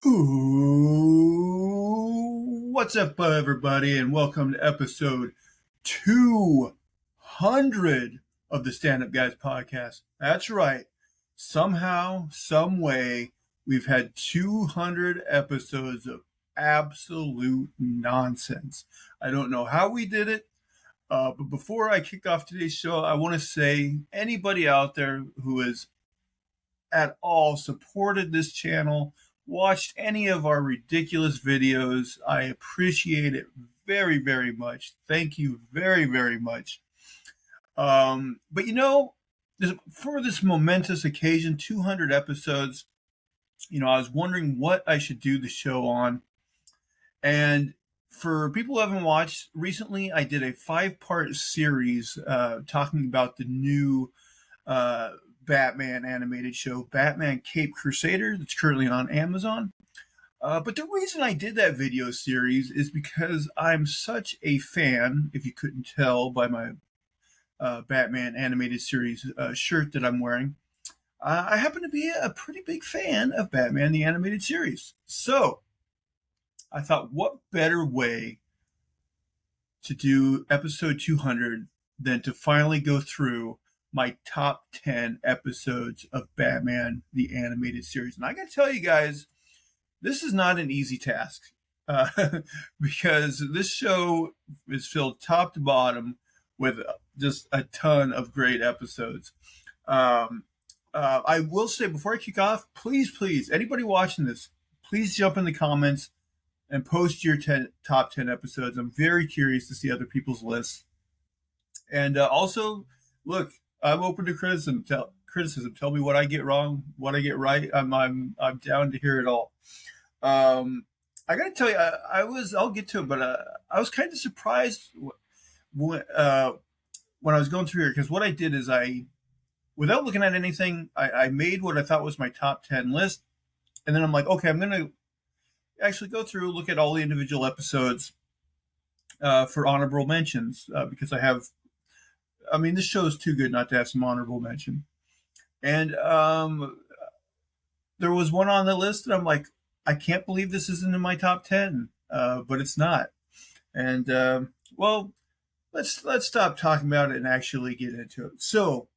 What's up, everybody, and welcome to episode 200 of the Stand Up Guys podcast. That's right. Somehow, some way, we've had 200 episodes of absolute nonsense. I don't know how we did it, but before I kick off today's show, I want to say anybody out there who has at all supported this channel, watched any of our ridiculous videos, I appreciate it very, very much. Thank you very, very much. But for this momentous occasion, 200 episodes, I was wondering what I should do the show on. And for people who haven't watched, recently I did a 5-part series talking about the new Batman animated show, Batman Cape Crusader, that's currently on Amazon. But the reason I did that video series is because I'm such a fan, if you couldn't tell by my Batman animated series shirt that I'm wearing. I happen to be a pretty big fan of Batman the Animated Series. So I thought, what better way to do episode 200 than to finally go through my top 10 episodes of Batman the Animated Series. And I got to tell you guys, this is not an easy task because this show is filled top to bottom with just a ton of great episodes. I will say before I kick off, please, anybody watching this, please jump in the comments and post your top 10 episodes. I'm very curious to see other people's lists. And also, look, I'm open to criticism. Tell me what I get wrong, what I get right. I'm down to hear it all. I got to tell you, I'll get to it, but I was kind of surprised when I was going through here, because what I did is without looking at anything, I made what I thought was my top 10 list. And then I'm like, okay, I'm going to actually go through, look at all the individual episodes for honorable mentions, because this show is too good not to have some honorable mention. And there was one on the list that I'm like, I can't believe this isn't in my top 10, but it's not. And, let's stop talking about it and actually get into it. So,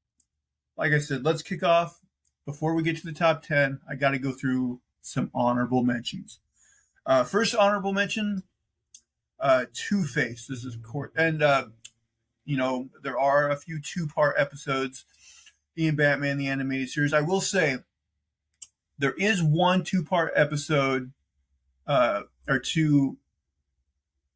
like I said, let's kick off. Before we get to the top 10, I got to go through some honorable mentions. First honorable mention, Two-Face. This is court. And, there are a few 2-part episodes in Batman the Animated Series. I will say there is one 2-part episode or two,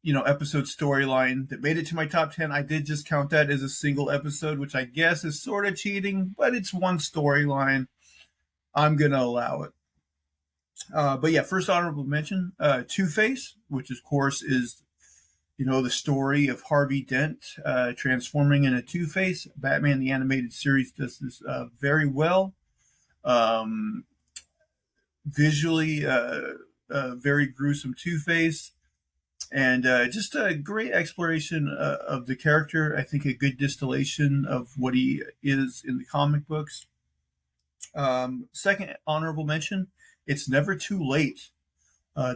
episode storyline that made it to my top 10. I did just count that as a single episode, which I guess is sort of cheating, but it's one storyline. I'm going to allow it. But yeah, first honorable mention, Two-Face, which of course is the story of Harvey Dent transforming into Two-Face. Batman the Animated Series does this very well. Visually, very gruesome Two-Face. And just a great exploration of the character. I think a good distillation of what he is in the comic books. Second honorable mention, It's Never Too Late.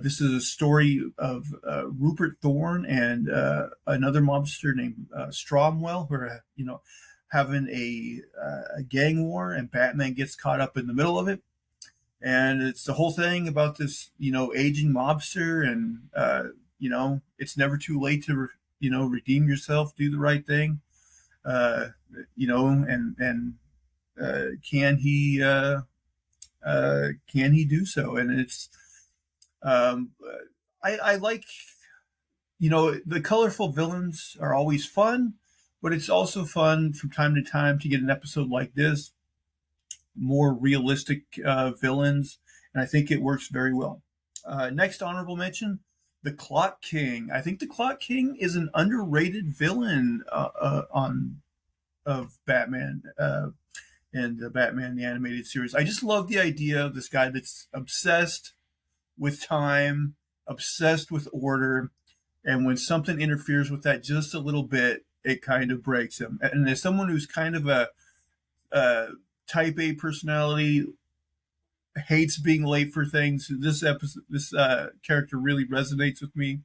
This is a story of Rupert Thorne and another mobster named Stromwell, who are, having a gang war, and Batman gets caught up in the middle of it. And it's the whole thing about this, aging mobster, and it's never too late to, redeem yourself, do the right thing, and can he do so? And it's I like, the colorful villains are always fun, but it's also fun from time to time to get an episode like this, more realistic villains, and I think it works very well. Next honorable mention, the Clock King. I think the Clock King is an underrated villain of Batman and the Batman the Animated Series. I just love the idea of this guy that's obsessed with time, obsessed with order, and when something interferes with that just a little bit, it kind of breaks him. And as someone who's kind of a type A personality, hates being late for things. This character really resonates with me.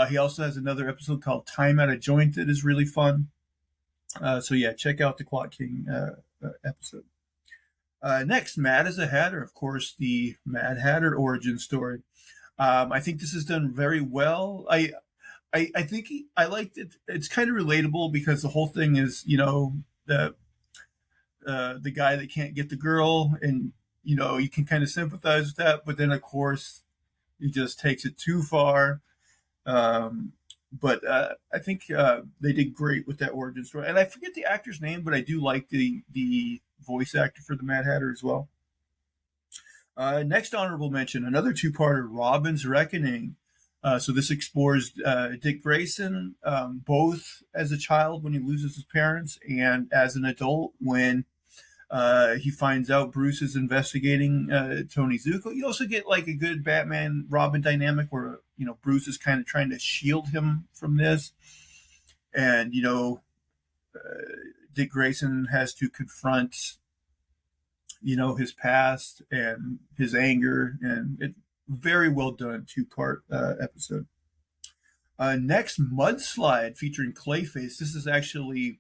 He also has another episode called Time at a Joint that is really fun. So yeah, check out the Quad King episode. Next, Mad as a Hatter, of course, the Mad Hatter origin story. I think this is done very well. I think I liked it. It's kind of relatable because the whole thing is, the guy that can't get the girl, and you can kind of sympathize with that. But then, of course, he just takes it too far. But I think they did great with that origin story. And I forget the actor's name, but I do like the voice actor for the Mad Hatter as well. Next honorable mention, another two-parter, Robin's Reckoning. So this explores Dick Grayson, both as a child when he loses his parents and as an adult when he finds out Bruce is investigating Tony Zuko. You also get like a good Batman Robin dynamic where Bruce is kind of trying to shield him from this, and Dick Grayson has to confront his past and his anger, and it very well done two-part episode. Next, Mudslide featuring Clayface. This is actually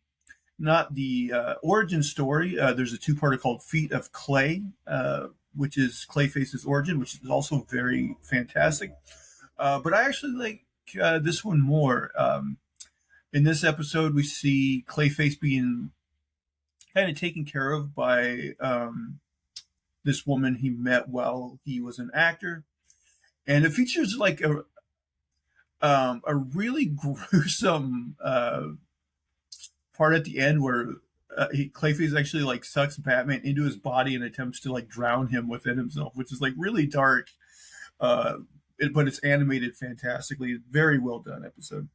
not the origin story. There's a two-parter called Feet of Clay, which is Clayface's origin, which is also very fantastic. But I actually like this one more. In this episode, we see Clayface being kind of taken care of by this woman he met while he was an actor, and it features like a really gruesome part at the end where Clayface actually like sucks Batman into his body and attempts to like drown him within himself, which is like really dark. But it's animated fantastically. Very well done episode.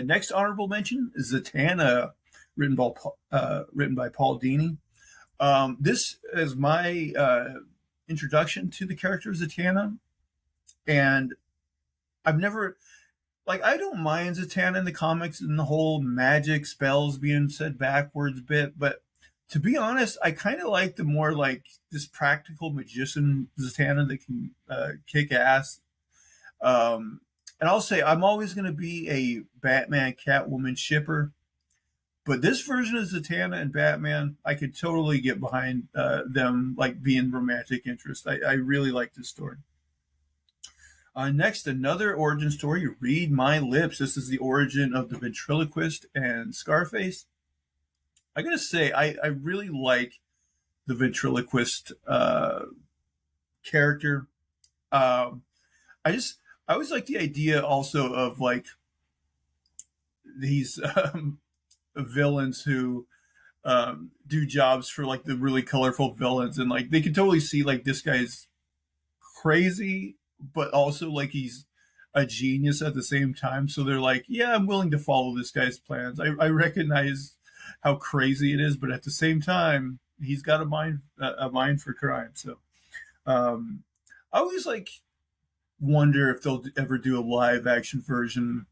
Next honorable mention is Zatanna, written by Paul Dini. This is my introduction to the character of Zatanna, and I've never I don't mind Zatanna in the comics and the whole magic spells being said backwards bit, but to be honest, I kind of like the more like this practical magician Zatanna that can kick ass. And I'll say I'm always going to be a Batman Catwoman shipper, but this version of Zatanna and Batman, I could totally get behind them like being romantic interest. I really like this story. Next, another origin story, Read My Lips. This is the origin of the ventriloquist and Scarface. I gotta say, I really like the ventriloquist character. I always like the idea also of like these villains who do jobs for like the really colorful villains, and like they can totally see like this guy's crazy, but also like he's a genius at the same time. So they're like, yeah, I'm willing to follow this guy's plans. I recognize how crazy it is, but at the same time, he's got a mind for crime. So I always like wonder if they'll ever do a live action version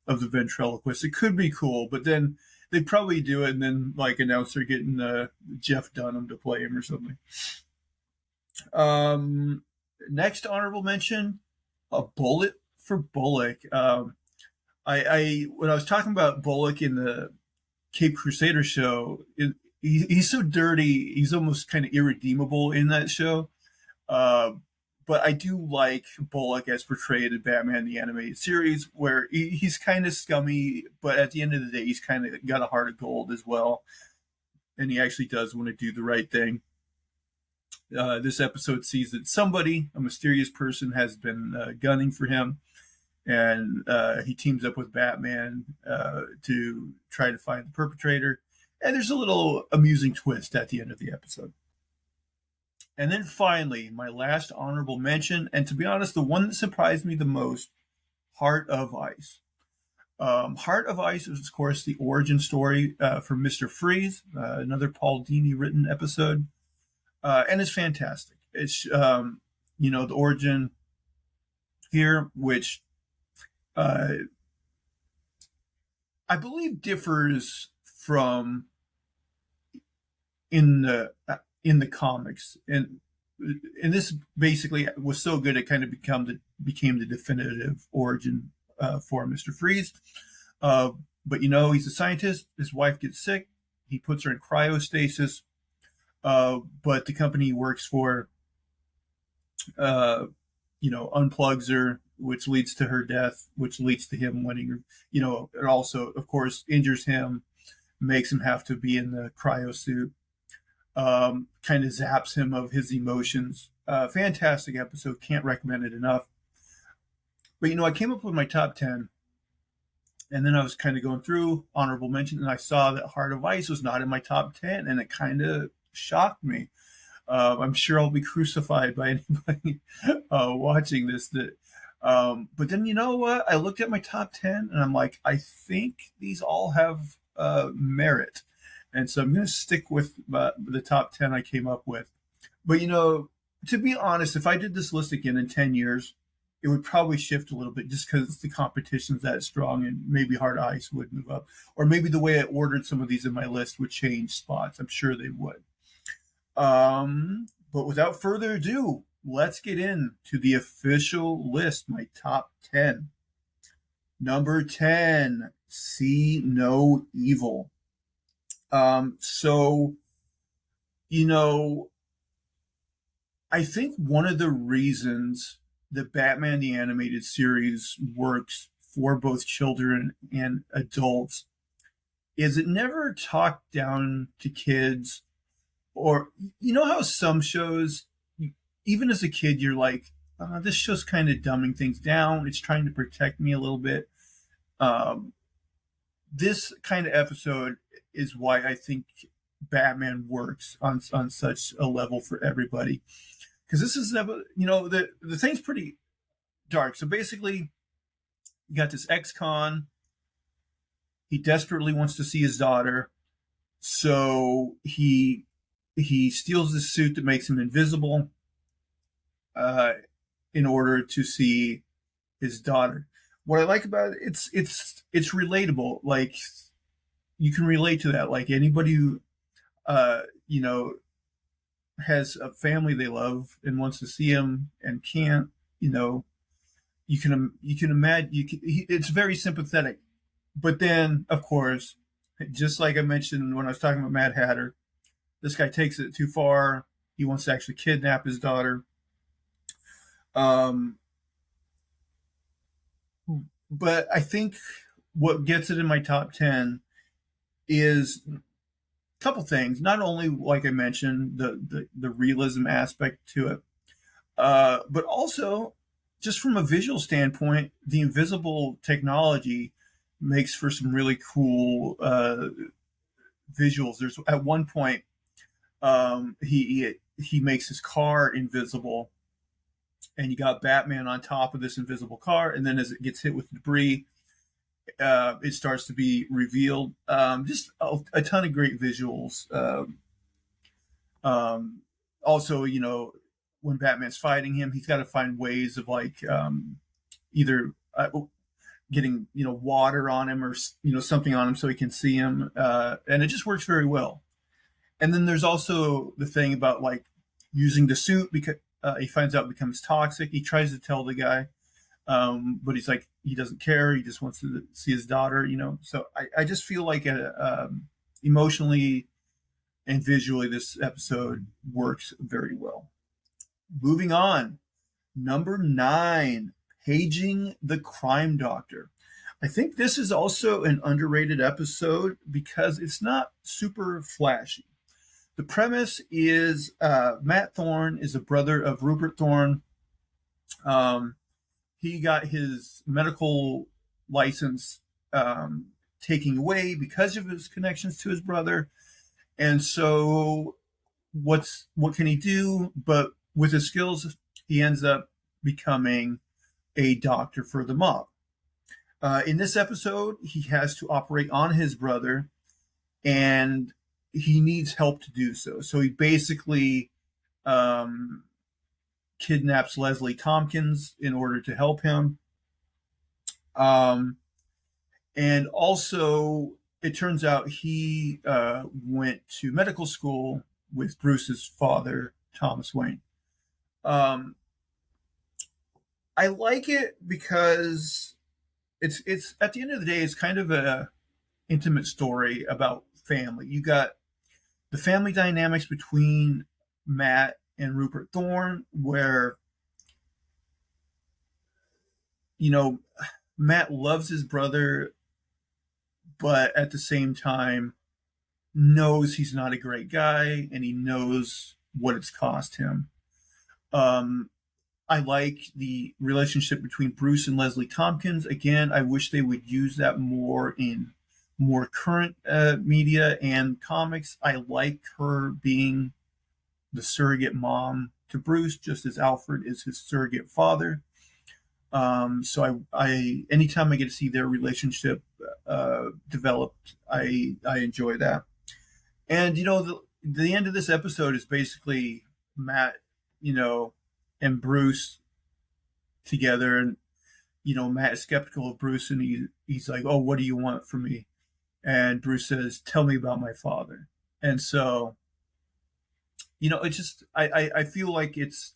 of the ventriloquist. It could be cool, but then they'd probably do it and then like announce they're getting Jeff Dunham to play him or something. Next honorable mention, A Bullet for Bullock. I when I was talking about Bullock in the Cape Crusader show, he's so dirty, he's almost kind of irredeemable in that show. But I do like Bullock as portrayed in Batman the Animated Series, where he's kind of scummy, but at the end of the day, he's kind of got a heart of gold as well, and he actually does want to do the right thing. This episode sees that somebody, a mysterious person, has been gunning for him, and he teams up with Batman to try to find the perpetrator. And there's a little amusing twist at the end of the episode. And then finally, my last honorable mention, and to be honest, the one that surprised me the most, Heart of Ice. Heart of Ice is, of course, the origin story for Mr. Freeze, another Paul Dini written episode. And it's fantastic. It's, the origin here, which I believe differs from in the in the comics, and this basically was so good it kind of became the definitive origin for Mr. Freeze. Uh, but he's a scientist. His wife gets sick. He puts her in cryostasis. But the company he works for, uh, unplugs her, which leads to her death, which leads to him winning her. It also, of course, injures him, makes him have to be in the cryo suit, kind of zaps him of his emotions. Fantastic episode. Can't recommend it enough. But, I came up with my top 10, and then I was kind of going through honorable mention, and I saw that Heart of Ice was not in my top 10, and it kind of shocked me. I'm sure I'll be crucified by anybody watching this. But then you know what? I looked at my top 10 and I'm like, I think these all have merit. And so I'm going to stick with the top 10 I came up with. But to be honest, if I did this list again in 10 years, it would probably shift a little bit just because the competition's that strong and maybe Hard Ice would move up. Or maybe the way I ordered some of these in my list would change spots. I'm sure they would. But without further ado, let's get into the official list, my top 10. Number 10, See No Evil. So, I think one of the reasons that Batman the Animated Series works for both children and adults is it never talked down to kids. Or how some shows, even as a kid, you're like, this show's kind of dumbing things down. It's trying to protect me a little bit. This kind of episode is why I think Batman works on such a level for everybody. Because this is, the thing's pretty dark. So basically, you got this ex-con. He desperately wants to see his daughter. So he steals this suit that makes him invisible in order to see his daughter. What I like about it, it's relatable. Like you can relate to that. Like anybody who has a family they love and wants to see him and can't. You can imagine. It's very sympathetic. But then, of course, just like I mentioned when I was talking about Mad Hatter, this guy takes it too far. He wants to actually kidnap his daughter. But I think what gets it in my top 10 is a couple things. Not only, like I mentioned, the realism aspect to it, but also just from a visual standpoint, the invisible technology makes for some really cool visuals. There's at one point he makes his car invisible, and you got Batman on top of this invisible car, and then as it gets hit with debris, it starts to be revealed. Just a ton of great visuals. Also, when Batman's fighting him, he's got to find ways of either getting water on him or something on him so he can see him, and it just works very well. And then there's also the thing about using the suit because he finds out it becomes toxic. He tries to tell the guy, but he's like, he doesn't care. He just wants to see his daughter, So I just feel like emotionally and visually, this episode works very well. Moving on, number 9, Paging the Crime Doctor. I think this is also an underrated episode because it's not super flashy. The premise is Matt Thorne is a brother of Rupert Thorne. He got his medical license taken away because of his connections to his brother. And so what can he do? But with his skills, he ends up becoming a doctor for the mob. In this episode, he has to operate on his brother, and he needs help to do so. So he basically kidnaps Leslie Tompkins in order to help him. And also, it turns out he went to medical school with Bruce's father, Thomas Wayne. Um, I like it because it's at the end of the day, it's kind of a intimate story about family. You got the family dynamics between Matt and Rupert Thorne, where you know Matt loves his brother, but at the same time knows he's not a great guy, and he knows what it's cost him. Um, I like the relationship between Bruce and Leslie Tompkins. Again, I wish they would use that more in more current media and comics. I like her being the surrogate mom to Bruce, just as Alfred is his surrogate father. So I anytime I get to see their relationship developed, I enjoy that. And the end of this episode is basically Matt, you know, and Bruce together, and Matt is skeptical of Bruce, and he's like, "Oh, what do you want from me?" And Bruce says, "Tell me about my father." And so, it's just I feel like it's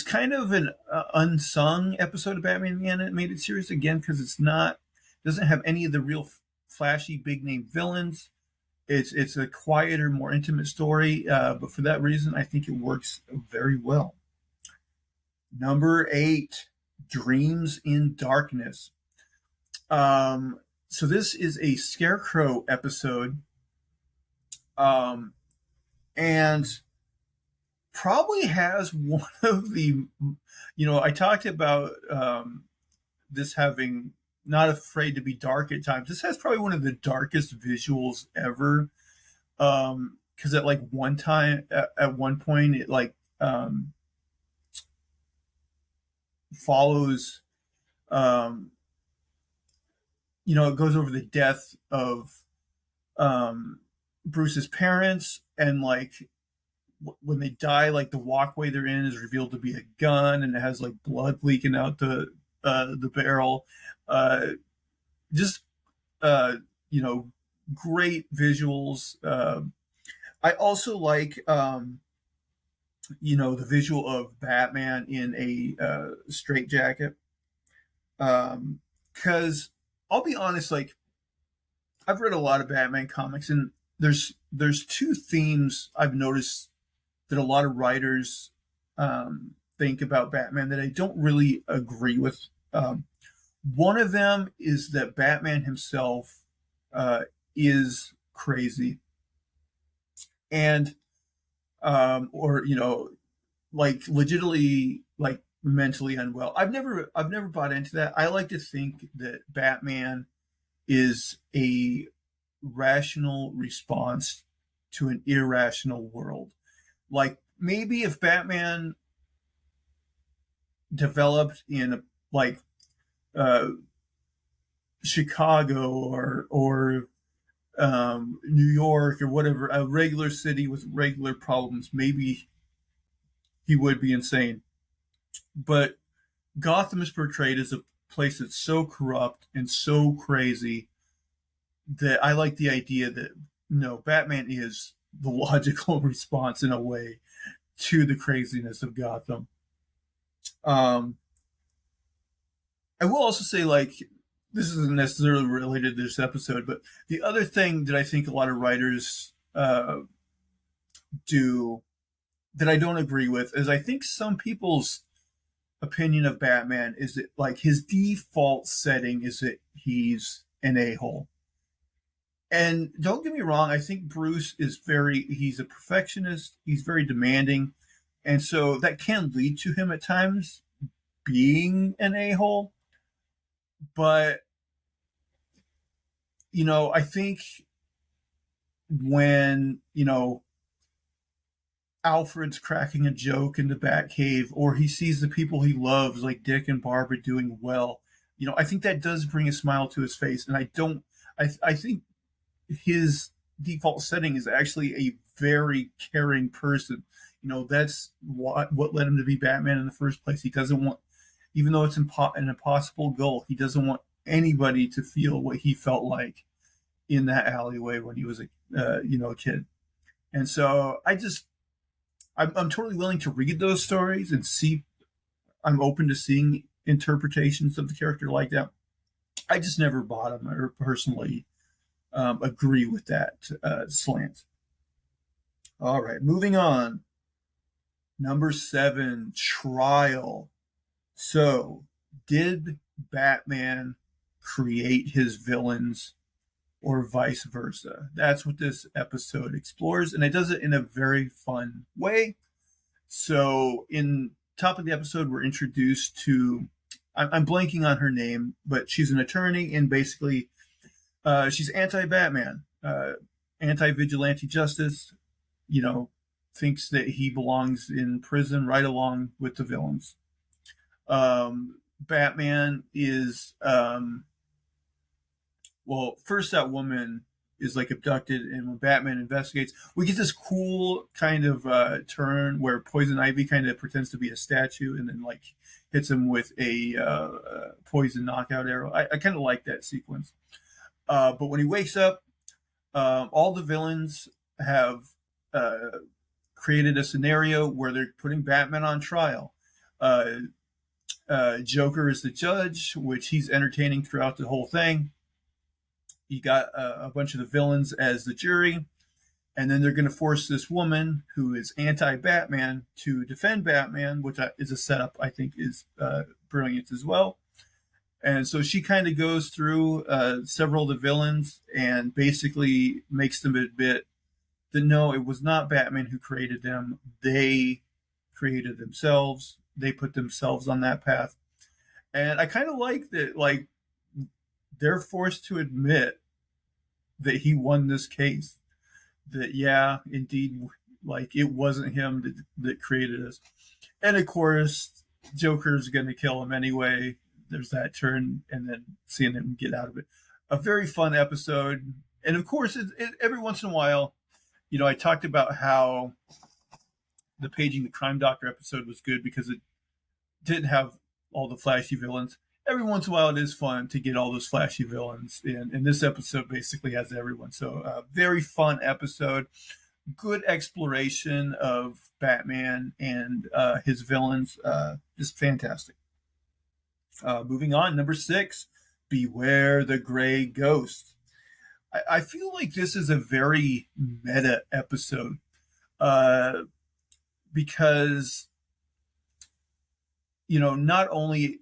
kind of an unsung episode of Batman the Animated Series again, because doesn't have any of the real flashy big name villains. It's a quieter, more intimate story, but for that reason, I think it works very well. Number 8, Dreams in Darkness. So this is a Scarecrow episode, and probably has one of the, I talked about this having not afraid to be dark at times. This has probably one of the darkest visuals ever. Because at like one time, at one point, it like follows, it goes over the death of Bruce's parents, and like when they die, like the walkway they're in is revealed to be a gun, and it has like blood leaking out the barrel. Just great visuals. I also like the visual of Batman in a straitjacket. Because I'll be honest, like I've read a lot of Batman comics, and there's two themes I've noticed that a lot of writers think about Batman that I don't really agree with. One of them is that Batman himself is crazy, and or like legitimately like mentally unwell. I've never bought into that. I like to think that Batman is a rational response to an irrational world. Like maybe if Batman developed in like Chicago or New York or whatever, a regular city with regular problems, maybe he would be insane. But Gotham is portrayed as a place that's so corrupt and so crazy that I like the idea that no, Batman is the logical response in a way to the craziness of Gotham. Um, I will also say, like, this isn't necessarily related to this episode, but the other thing that I think a lot of writers do that I don't agree with is I think some people's opinion of Batman is that like his default setting is that he's an a-hole. And don't get me wrong, I think Bruce is he's a perfectionist, he's very demanding, and so that can lead to him at times being an a-hole. But I think when Alfred's cracking a joke in the Batcave, or he sees the people he loves, like Dick and Barbara, doing well, I think that does bring a smile to his face. And I think his default setting is actually a very caring person. That's what led him to be Batman in the first place. He doesn't want, even though it's an impossible goal, he doesn't want anybody to feel what he felt like in that alleyway when he was a kid. And so I'm totally willing to read those stories and see. I'm open to seeing interpretations of the character like that. I just never bought them or personally agree with that slant. All right, moving on. Number 7, Trial. So, did Batman create his villains or vice versa? That's what this episode explores, and it does it in a very fun way. So, in top of the episode, we're introduced to, I'm blanking on her name, but she's an attorney, and basically, she's anti-Batman, anti-vigilante justice, thinks that he belongs in prison right along with the villains. Batman is, first that woman is like abducted, and when Batman investigates, we get this cool kind of turn where Poison Ivy kind of pretends to be a statue and then like hits him with a poison knockout arrow. I kind of like that sequence. But when he wakes up, all the villains have created a scenario where they're putting Batman on trial. Joker is the judge, which he's entertaining throughout the whole thing. You got a bunch of the villains as the jury, and then they're going to force this woman who is anti-Batman to defend Batman, which is a setup I think is brilliant as well. And so she kind of goes through several of the villains and basically makes them admit that no, it was not Batman who created them. They created themselves. They put themselves on that path. And I kind of like that, like, they're forced to admit that he won this case. That, yeah, indeed, like, it wasn't him that created us. And of course, Joker's going to kill him anyway. There's that turn, and then seeing him get out of it. A very fun episode. And of course, every once in a while, I talked about how the Paging the Crime Doctor episode was good because it didn't have all the flashy villains. Every once in a while, it is fun to get all those flashy villains in. And this episode basically has everyone. So, very fun episode. Good exploration of Batman and his villains. Just fantastic. Moving on, number 6, Beware the Gray Ghost. I feel like this is a very meta episode because, not only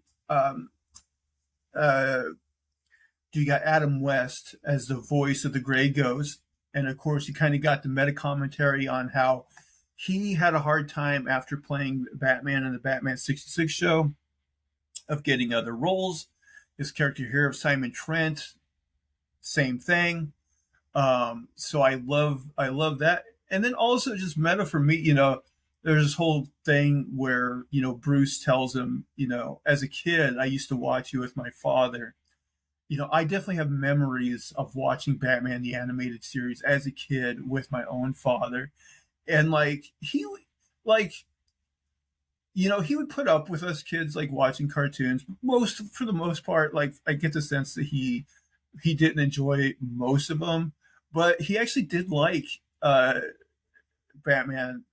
do you got Adam West as the voice of the Gray Ghost, and of course you kind of got the meta commentary on how he had a hard time after playing Batman in the Batman 66 show of getting other roles. His character here of Simon Trent, same thing. So I love that. And then also just meta for me, there's this whole thing where, Bruce tells him, as a kid, I used to watch you with my father. I definitely have memories of watching Batman the animated series as a kid with my own father. And he would put up with us kids watching cartoons. For the most part, I get the sense that he didn't enjoy most of them, but he actually did like Batman.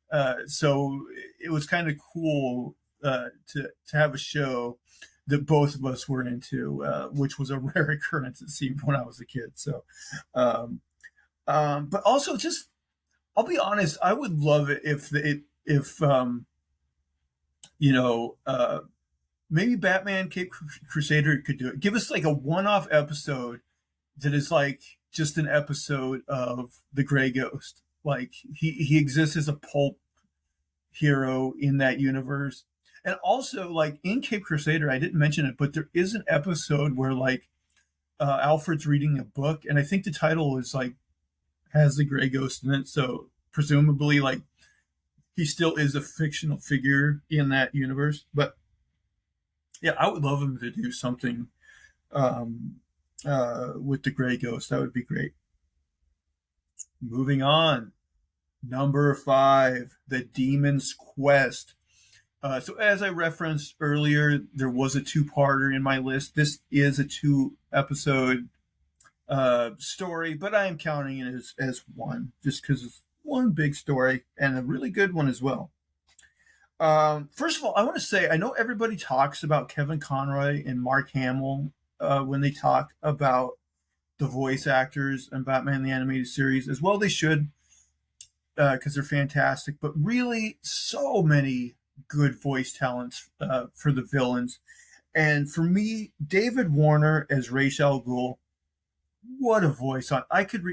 So it was kind of cool to have a show that both of us were into, which was a rare occurrence, it seemed, when I was a kid. So, but also just, I'll be honest, I would love it if maybe Batman Cape Crusader could do it. Give us a one-off episode that is just an episode of the Gray Ghost. He exists as a pulp hero in that universe. And also, in Cape Crusader, I didn't mention it, but there is an episode where Alfred's reading a book, and I think the title is has the Gray Ghost in it. So presumably he still is a fictional figure in that universe. But yeah, I would love him to do something with the Gray Ghost. That would be great. Moving on. Number 5, The Demon's Quest. So as I referenced earlier, there was a 2-parter in my list. This is a 2-episode story, but I am counting it as one, just because one big story and a really good one as well. First of all, I want to say I know everybody talks about Kevin Conroy and Mark Hamill when they talk about the voice actors in Batman the Animated Series, as well they should, because they're fantastic. But really, so many good voice talents for the villains. And for me, David Warner as Ra's al Ghul, what a voice on! I could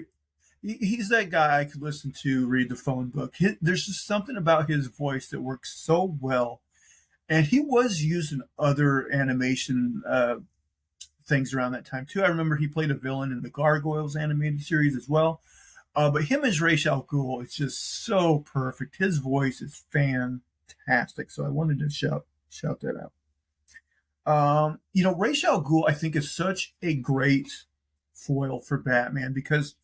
he's that guy I could listen to read the phone book. There's just something about his voice that works so well. And he was used in other animation things around that time too. I remember he played a villain in the Gargoyles animated series as well. But him as Ra's al Ghul, it's just so perfect. His voice is fantastic. So I wanted to shout that out. Ra's al Ghul, I think, is such a great foil for Batman because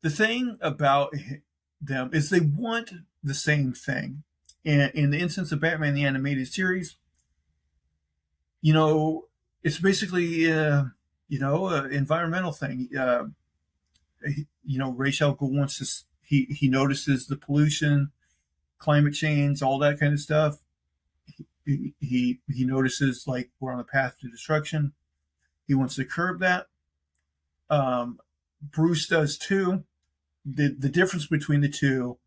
the thing about them is they want the same thing. And in the instance of Batman the Animated Series, it's basically an environmental thing. Ra's al Ghul wants to. He notices the pollution, climate change, all that kind of stuff. He notices like we're on a path to destruction. He wants to curb that. Bruce does too. The difference between the two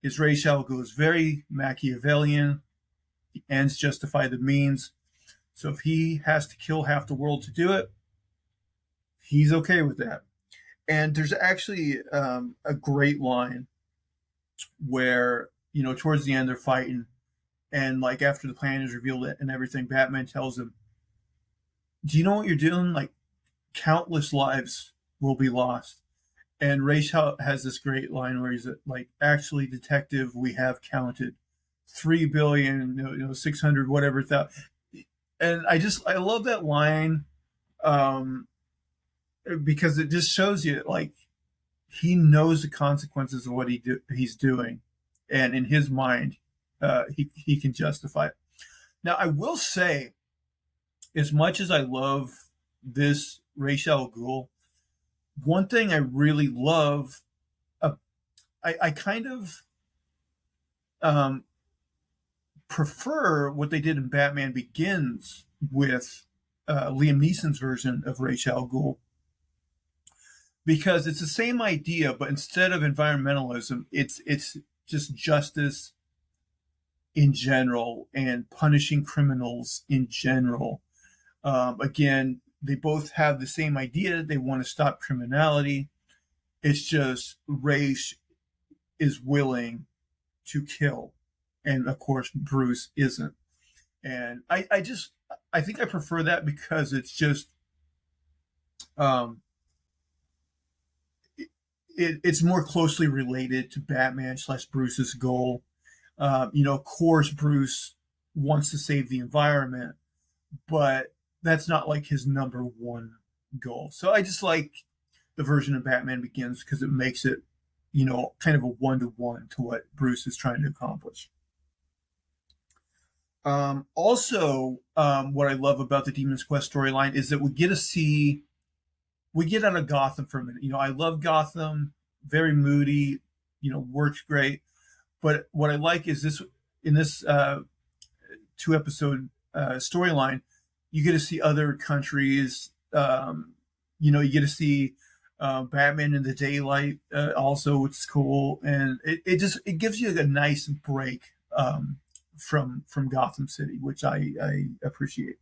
is Ra's al Ghul is very Machiavellian. The ends justify the means. So if he has to kill half the world to do it, he's okay with that. And there's actually a great line where, towards the end they're fighting. And like after the plan is revealed and everything, Batman tells him, do you know what you're doing? Like countless lives will be lost. And Ra's has this great line where he's like, actually, detective, we have counted 3 billion, 600, whatever. And I love that line because it just shows you like he knows the consequences of what he's doing. And in his mind, he can justify it. Now, I will say, as much as I love this Ra's al Ghul, one thing I really love, I kind of prefer what they did in Batman Begins with Liam Neeson's version of Ra's al Ghul, because it's the same idea, but instead of environmentalism, it's just justice in general and punishing criminals in general. Again, they both have the same idea. They want to stop criminality. It's just Ra's is willing to kill. And of course, Bruce isn't. And I think I prefer that because it's just, it's more closely related to Batman / Bruce's goal. Of course, Bruce wants to save the environment, but that's not like his number one goal. So I just like the version of Batman Begins because it makes it, kind of a 1-to-1 to what Bruce is trying to accomplish. Also, what I love about the Demon's Quest storyline is that we get out of Gotham for a minute. I love Gotham, very moody, works great. But what I like is in this 2-episode storyline, you get to see other countries. You get to see Batman in the daylight also, which is cool, and it gives you a nice break from Gotham City, which I appreciate.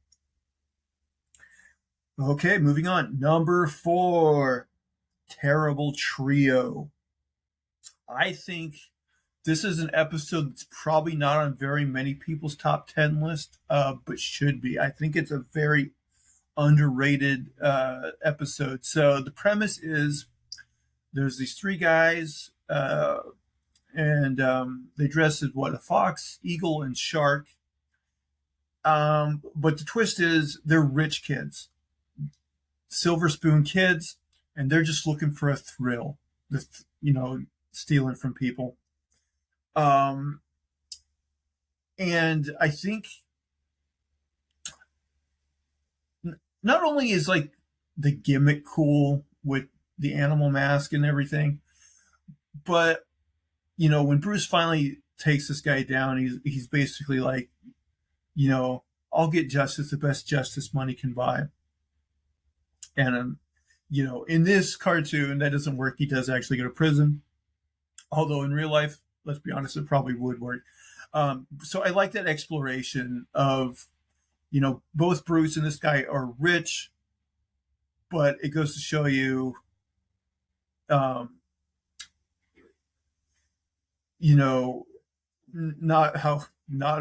Okay, moving on. Number 4, Terrible Trio. I think this is an episode that's probably not on very many people's top 10 list, but should be. I think it's a very underrated episode. So the premise is there's these 3 guys, and they dress as a fox, eagle, and shark. But the twist is they're rich kids, silver spoon kids, and they're just looking for a thrill, stealing from people. And I think not only is like the gimmick cool with the animal mask and everything, But when Bruce finally takes this guy down, he's basically like, I'll get justice, the best justice money can buy. And in this cartoon, that doesn't work. He does actually go to prison, although in real life, let's be honest, it probably would work. So I like that exploration of, both Bruce and this guy are rich, but it goes to show you, um, not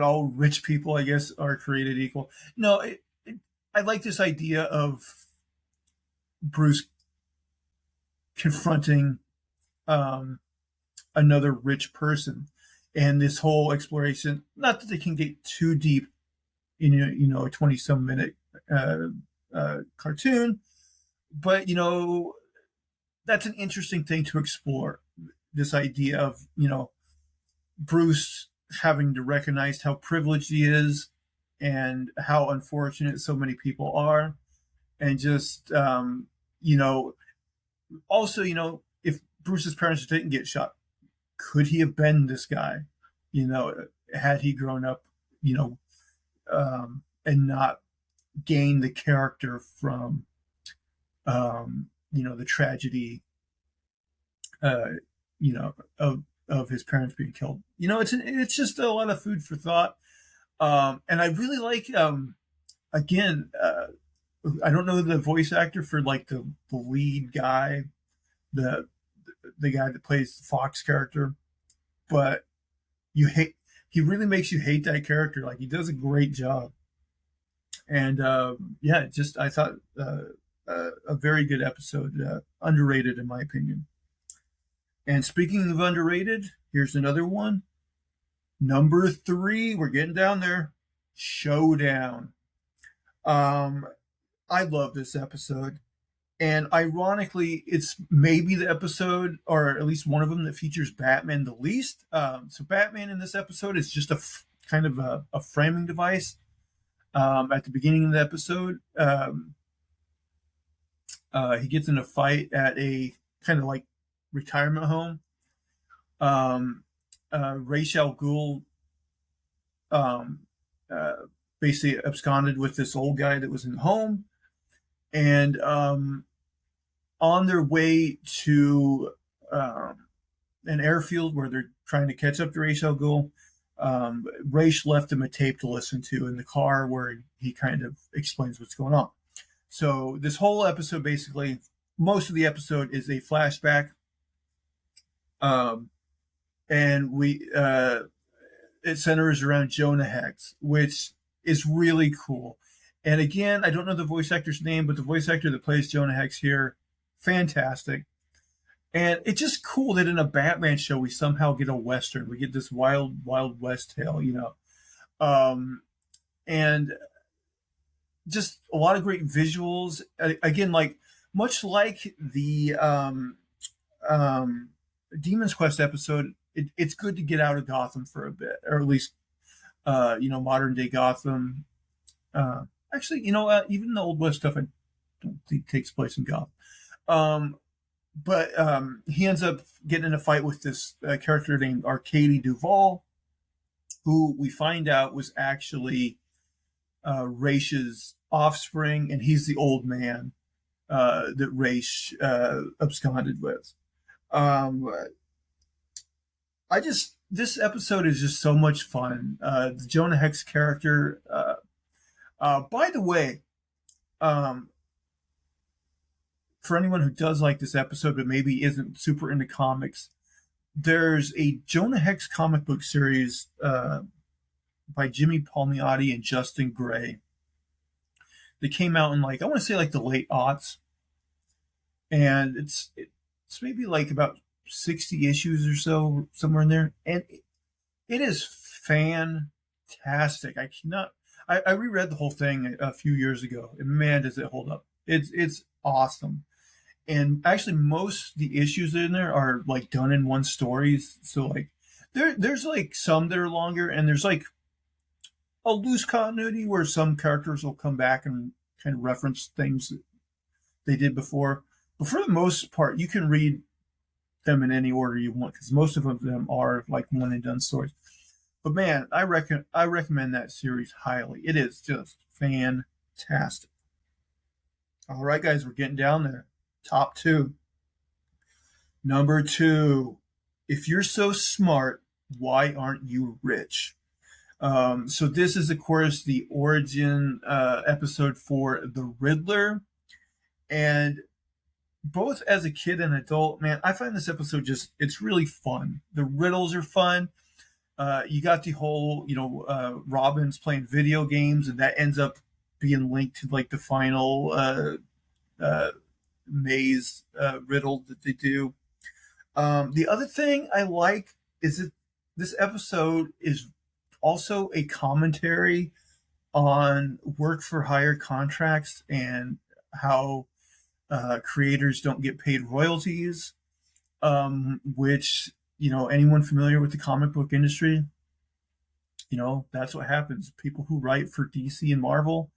all rich people, I guess, are created equal. No, I like this idea of Bruce confronting um, another rich person, and this whole exploration. Not that they can get too deep in a 20-some minute cartoon, but that's an interesting thing to explore. This idea of Bruce having to recognize how privileged he is and how unfortunate so many people are, and just also if Bruce's parents didn't get shot, could he have been this guy? Had he grown up, and not gained the character from the tragedy, of his parents being killed. It's just a lot of food for thought. And I really like, again, I don't know the voice actor for like the lead guy, the guy that plays the Fox character, but he really makes you hate that character. Like, he does a great job. And I thought a very good episode, underrated in my opinion. And speaking of underrated, here's another one. Number 3, we're getting down there. Showdown. I love this episode. And ironically, it's maybe the episode, or at least one of them, that features Batman the least. So Batman in this episode is just kind of a framing device. At the beginning of the episode, he gets in a fight at a kind of like retirement home. Ra's al Ghul basically absconded with this old guy that was in the home, and on their way to an airfield where they're trying to catch up to Ra's al Ghul, Ra's left him a tape to listen to in the car where he kind of explains what's going on. So this whole episode, basically, most of the episode is a flashback. And it centers around Jonah Hex, which is really cool. And again, I don't know the voice actor's name, but the voice actor that plays Jonah Hex here, fantastic. And it's just cool that in a Batman show we somehow get a Western. We get this wild, wild West tale, and just a lot of great visuals. Again, like much like the Demon's Quest episode, it's good to get out of Gotham for a bit, or at least modern day Gotham. Actually, even the Old West stuff I don't think takes place in Gotham. But he ends up getting in a fight with this character named Arcady Duvall, who we find out was actually Raish's offspring, and he's the old man that Raish absconded with. This episode is just so much fun. The Jonah Hex character. By the way, for anyone who does like this episode but maybe isn't super into comics, there's a Jonah Hex comic book series by Jimmy Palmiotti and Justin Gray that came out in I want to say the late aughts, and it's maybe about 60 issues or so, somewhere in there, and it is fantastic. I reread the whole thing a few years ago, and man, does it hold up. It's awesome. And actually, most of the issues in there are done in one stories. So there's some that are longer, and there's a loose continuity where some characters will come back and kind of reference things that they did before. But for the most part, you can read them in any order you want, because most of them are like one and done stories. But man, I recommend that series highly. It is just fantastic. All right, guys, we're getting down there. Top two. Number two, if you're so smart, why aren't you rich? So this is, of course, the origin episode for the Riddler, and both as a kid and adult, man, I find this episode it's really fun. The riddles are fun. You got the whole, Robin's playing video games, and that ends up being linked to like the final uh, maze riddle that they do. The other thing I like is that this episode is also a commentary on work for hire contracts and how creators don't get paid royalties, which, anyone familiar with the comic book industry, that's what happens. People who write for DC and Marvel,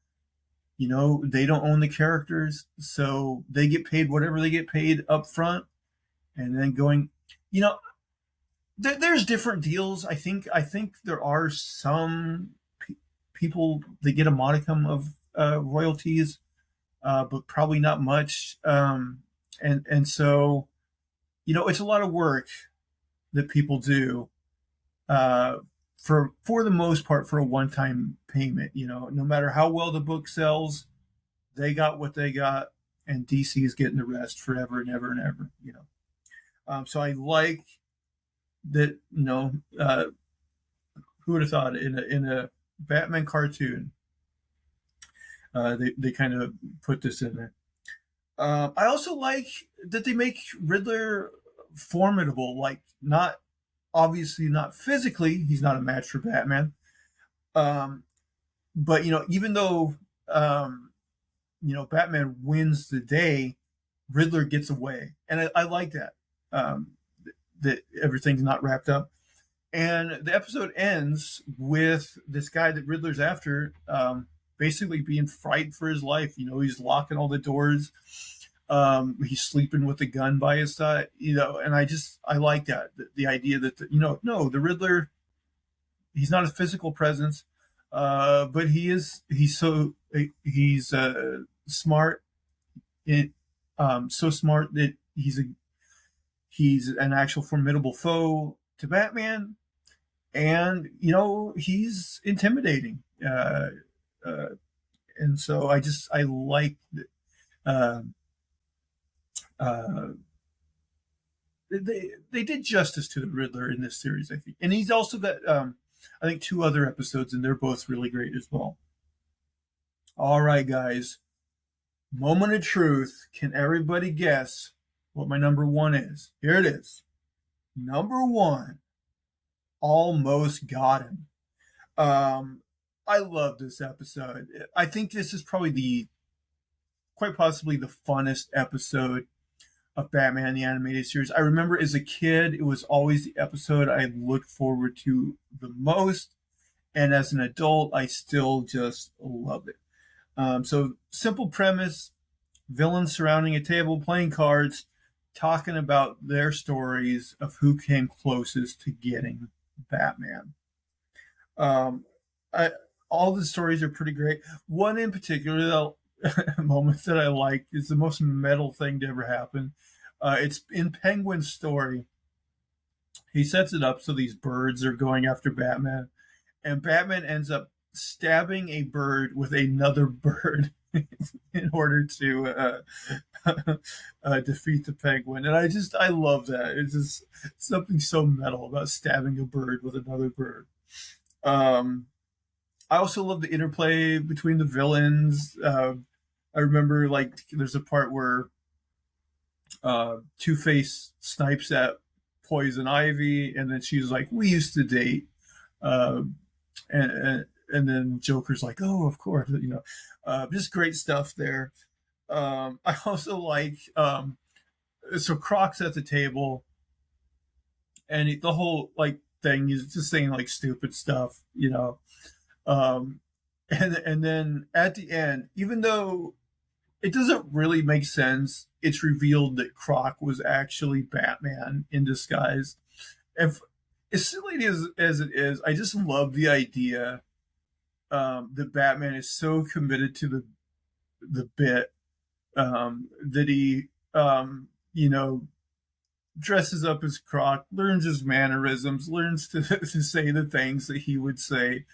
they don't own the characters, so they get paid whatever they get paid up front, and then going, you know, there's different deals. I think there are some people that get a modicum of royalties, but probably not much. And so, it's a lot of work that people do for the most part for a one-time payment. No matter how well the book sells, they got what they got, and DC is getting the rest forever and ever and ever. So I like that. Who would have thought in a Batman cartoon, they kind of put this in there. I also like that they make Riddler formidable, like not obviously not physically, he's not a match for Batman. But even though Batman wins the day, Riddler gets away, and I like that. That everything's not wrapped up. And the episode ends with this guy that Riddler's after, basically being frightened for his life. He's locking all the doors. He's sleeping with a gun by his side. And I like that. The idea that, no, the Riddler, he's not a physical presence, but he's smart. So smart that he's an actual formidable foe to Batman, and he's intimidating, and so I like uh, they did justice to the Riddler in this series, I think, and he's also got I think 2 other episodes, and they're both really great as well. All right, guys, moment of truth. Can everybody guess what my number 1 is? Here it is. Number 1, Almost Got Him. I love this episode. I think this is probably quite possibly the funnest episode of Batman the Animated Series. I remember as a kid, it was always the episode I looked forward to the most. And as an adult, I still just love it. So simple premise, villains surrounding a table, playing cards, talking about their stories of who came closest to getting Batman. Um, all the stories are pretty great. One in particular, though, moment that I liked is the most metal thing to ever happen. It's in Penguin's story. He sets it up so these birds are going after Batman, and Batman ends up stabbing a bird with another bird in order to defeat the Penguin. And I love that. It's just something so metal about stabbing a bird with another bird. I also love the interplay between the villains. I remember there's a part where Two-Face snipes at Poison Ivy, and then she's like, "We used to date," and then Joker's like, "Oh, of course," just great stuff there. I also like so Croc's at the table, and the whole thing is just saying stupid stuff, and then at the end, even though it doesn't really make sense. It's revealed that Croc was actually Batman in disguise. If as silly as it is, I just love the idea that Batman is so committed to the bit that he, dresses up as Croc, learns his mannerisms, learns to say the things that he would say.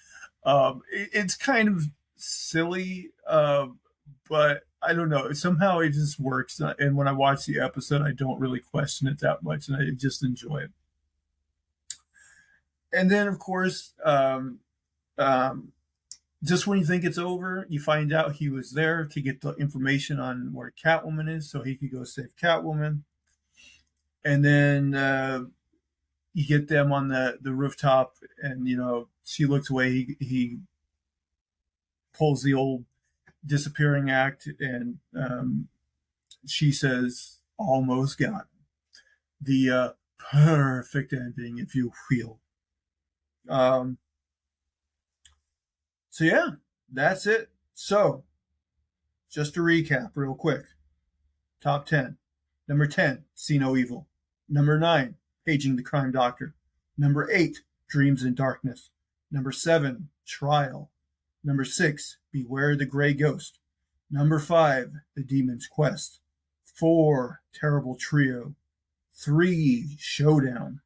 It's kind of silly, but I don't know. Somehow it just works. And when I watch the episode, I don't really question it that much, and I just enjoy it. And then, of course, just when you think it's over, you find out he was there to get the information on where Catwoman is, so he could go save Catwoman. And then you get them on the rooftop, and she looks away. He pulls the old disappearing act, and she says, "Almost got the perfect ending, if you will." So yeah, that's it. So just to recap real quick. Top 10. Number 10, See No Evil. Number 9, Paging the Crime Doctor. Number 8, Dreams in Darkness. Number 7, Trial. Number 6, Beware the Gray Ghost. Number 5, The Demon's Quest. 4, Terrible Trio. 3, Showdown.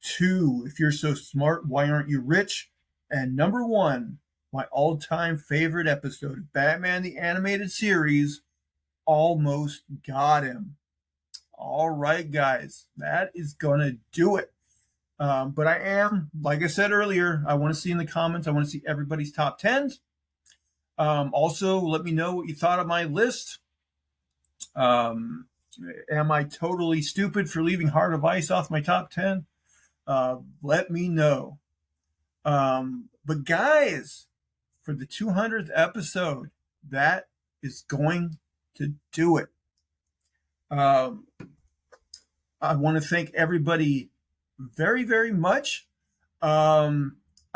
2, If You're So Smart, Why Aren't You Rich? And number 1, my all-time favorite episode of Batman the Animated Series, Almost Got Him. All right, guys, that is going to do it. But I am, like I said earlier, I want to see in the comments, I want to see everybody's top 10s. Also, let me know what you thought of my list. Am I totally stupid for leaving Heart of Ice off my top 10? Let me know. But guys, for the 200th episode, that is going to do it. I want to thank everybody very, very much. I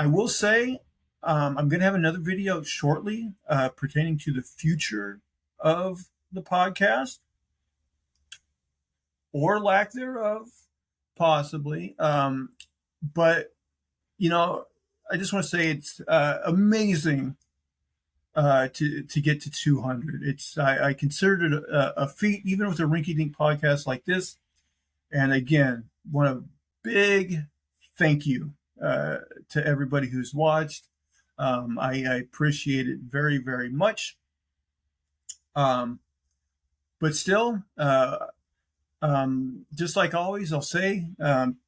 will say I'm going to have another video shortly pertaining to the future of the podcast, or lack thereof, possibly. But, I just want to say it's amazing to get to 200. I considered it a feat, even with a rinky-dink podcast like this. And again, want a big thank you to everybody who's watched. I appreciate it very, very much. But still, just like always, I'll say,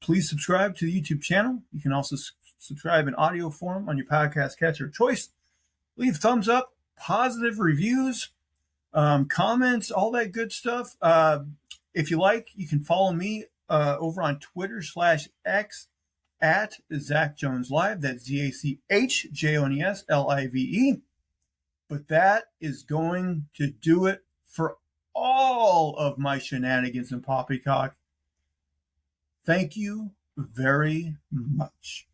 please subscribe to the YouTube channel. You can also subscribe in audio form on your podcast catcher of choice. Leave thumbs up, positive reviews, comments, all that good stuff. If you like, you can follow me over on Twitter/X at Zach Jones Live. That's ZachJonesLive. But that is going to do it for all of my shenanigans and poppycock. Thank you very much.